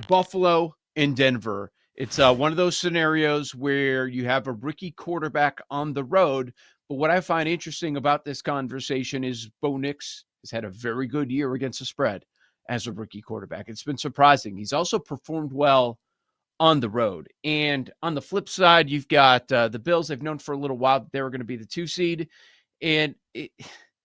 Buffalo and Denver. It's one of those scenarios where you have a rookie quarterback on the road. But what I find interesting about this conversation is Bo Nix has had a very good year against the spread as a rookie quarterback. It's been surprising. He's also performed well on the road. And on the flip side, you've got the Bills. They've known for a little while that they were going to be the 2 seed. And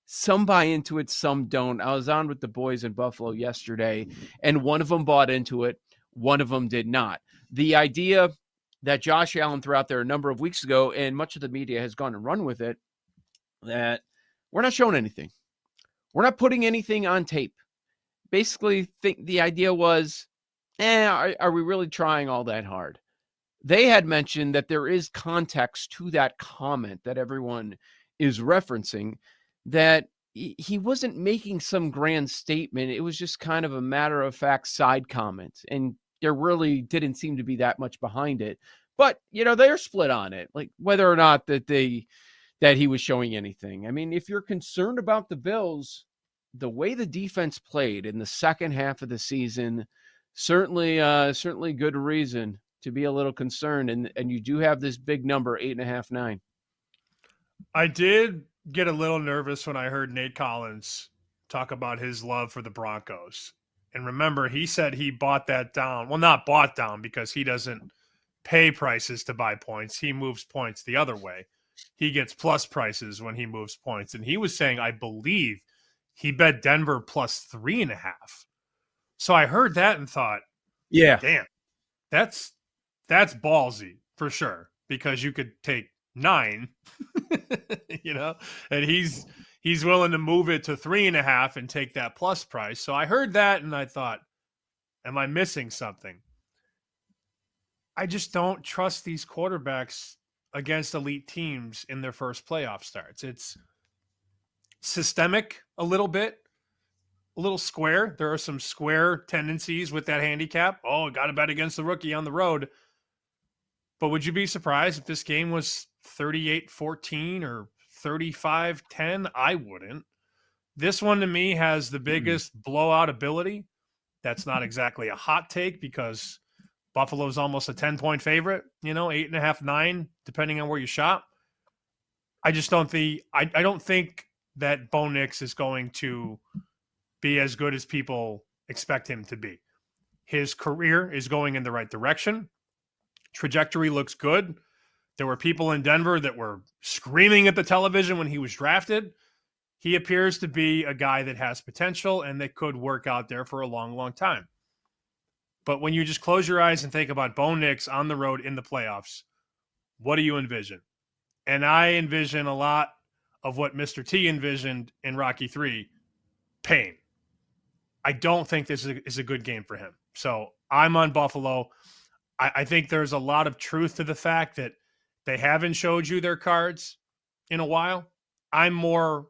some buy into it, some don't. I was on with the boys in Buffalo yesterday, and one of them bought into it. One of them did not. The idea that Josh Allen threw out there a number of weeks ago, and much of the media has gone and run with it, that we're not showing anything. We're not putting anything on tape. Basically, the idea was, are we really trying all that hard? They had mentioned that there is context to that comment that everyone is referencing, that he wasn't making some grand statement. It was just kind of a matter of fact side comment. And there really didn't seem to be that much behind it. But, they're split on it, like whether or not that he was showing anything. I mean, if you're concerned about the Bills, the way the defense played in the second half of the season, certainly good reason to be a little concerned. And you do have this big number, 8.5, 9. I did get a little nervous when I heard Nate Collins talk about his love for the Broncos. And remember, he said he bought that down. Well, not bought down because he doesn't pay prices to buy points. He moves points the other way. He gets plus prices when he moves points. And he was saying, I believe he bet Denver plus 3.5. So I heard that and thought, yeah, damn, that's ballsy for sure, because you could take 9, and he's willing to move it to 3.5 and take that plus price. So I heard that and I thought, am I missing something? I just don't trust these quarterbacks against elite teams in their first playoff starts. It's systemic a little bit, a little square. There are some square tendencies with that handicap. Oh, got to bet against the rookie on the road. But would you be surprised if this game was 38-14 or 35-10? I wouldn't. This one to me has the biggest blowout ability. That's not exactly a hot take because Buffalo's almost a 10-point favorite, 8.5, 9, depending on where you shop. I just don't I don't think that Bo Nix is going to be as good as people expect him to be. His career is going in the right direction. Trajectory looks good. There were people in Denver that were screaming at the television when he was drafted. He appears to be a guy that has potential and that could work out there for a long, long time. But when you just close your eyes and think about Bo Nix on the road in the playoffs, what do you envision? And I envision a lot of what Mr. T envisioned in Rocky 3, pain. I don't think this is a good game for him. So I'm on Buffalo. I think there's a lot of truth to the fact that they haven't showed you their cards in a while. I'm more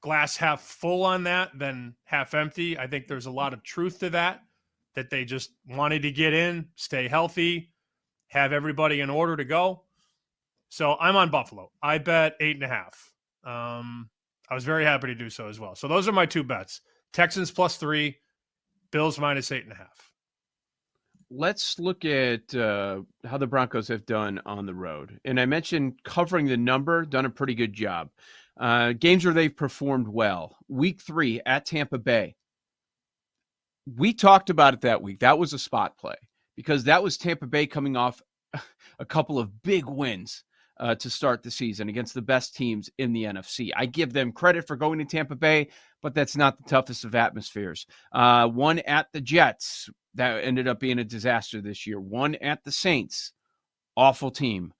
glass half full on that than half empty. I think there's a lot of truth to that they just wanted to get in, stay healthy, have everybody in order to go. So I'm on Buffalo. I bet 8.5. I was very happy to do so as well. So those are my two bets. Texans plus 3, Bills minus 8.5. Let's look at how the Broncos have done on the road. And I mentioned covering the number, done a pretty good job. Games where they've performed well. Week 3 at Tampa Bay. We talked about it that week. That was a spot play because that was Tampa Bay coming off a couple of big wins to start the season against the best teams in the NFC. I give them credit for going to Tampa Bay, but that's not the toughest of atmospheres. One at the Jets. That ended up being a disaster this year. One at the Saints. Awful team.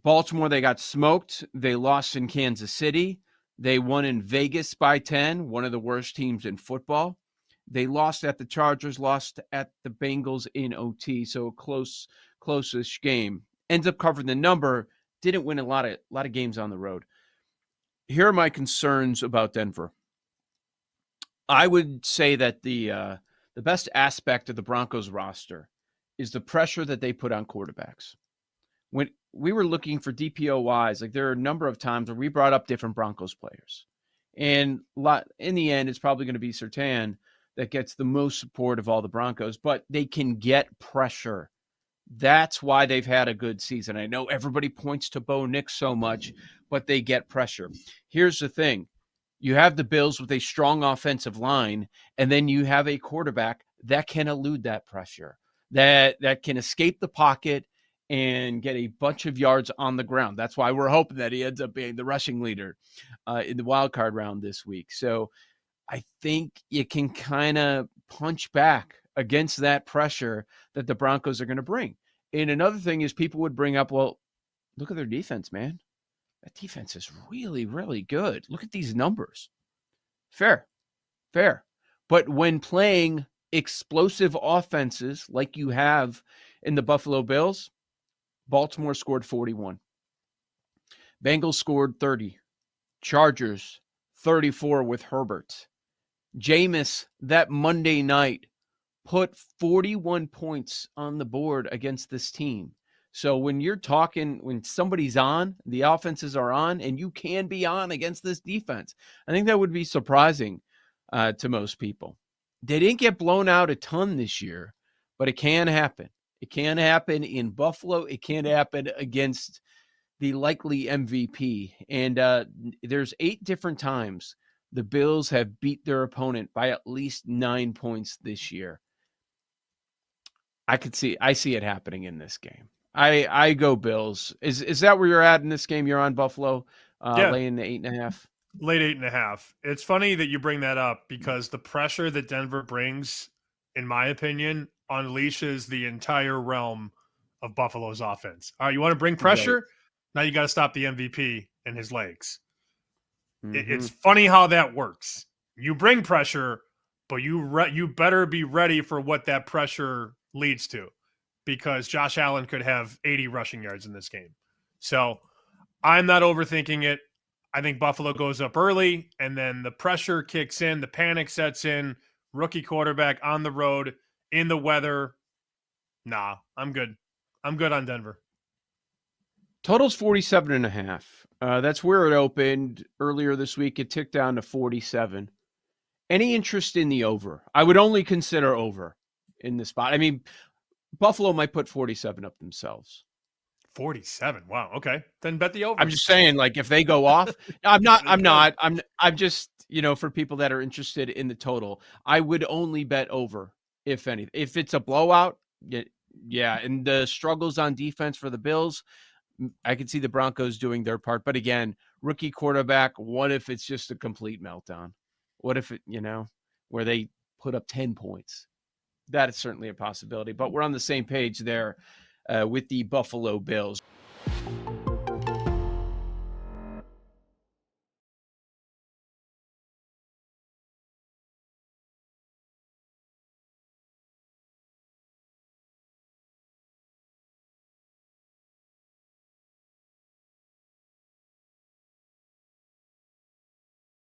Baltimore, they got smoked. They lost in Kansas City. They won in Vegas by 10, one of the worst teams in football. They lost at the Chargers, lost at the Bengals in OT, so a close-ish game. Ends up covering the number. Didn't win a lot of games on the road. Here are my concerns about Denver. I would say that the best aspect of the Broncos roster is the pressure that they put on quarterbacks. When we were looking for DPOYs, like there are a number of times where we brought up different Broncos players. And in the end, it's probably going to be Surtain. that gets the most support of all the Broncos, but they can get pressure. That's why they've had a good season. I know everybody points to Bo Nix so much, but they get pressure. Here's the thing. You have the Bills with a strong offensive line, and then you have a quarterback that can elude that pressure, that can escape the pocket and get a bunch of yards on the ground. That's why we're hoping that he ends up being the rushing leader in the wild card round this week. So I think you can kind of punch back against that pressure that the Broncos are going to bring. And another thing is people would bring up, well, look at their defense, man. That defense is really, really good. Look at these numbers. Fair, fair. But when playing explosive offenses like you have in the Buffalo Bills, Baltimore scored 41. Bengals scored 30. Chargers 34 with Herbert. Jameis that Monday night put 41 points on the board against this team. So when you're talking, when somebody's on, the offenses are on, and you can be on against this defense, I think that would be surprising to most people. They didn't get blown out a ton this year, but it can happen. It can happen in Buffalo. It can happen against the likely MVP. And there's 8 different times the Bills have beat their opponent by at least 9 points this year. I see it happening in this game. I go Bills. Is that where you're at in this game? You're on Buffalo, Yeah, laying the 8.5. late 8.5. It's funny that you bring that up because the pressure that Denver brings, in my opinion, unleashes the entire realm of Buffalo's offense. All right, you want to bring Right. pressure? Now you got to stop the MVP and his legs. Mm-hmm. It's funny how that works. You bring pressure, but you better be ready for what that pressure leads to, because Josh Allen could have 80 rushing yards in this game. So I'm not overthinking it. I think Buffalo goes up early, and then the pressure kicks in, the panic sets in. Rookie quarterback on the road in the weather. Nah, I'm good. I'm good on Denver. Total's 47.5. That's where it opened earlier this week. It ticked down to 47. Any interest in the over? I would only consider over in this spot. I mean, Buffalo might put 47 up themselves. 47. Wow. Okay. Then bet the I'm over. just saying, like, if they go off, Get it done. I'm just, for people that are interested in the total, I would only bet over, if anything. If it's a blowout, yeah. And the struggles on defense for the Bills, I could see the Broncos doing their part. But again, rookie quarterback, what if it's just a complete meltdown? What if it, where they put up 10 points? That is certainly a possibility. But we're on the same page there with the Buffalo Bills.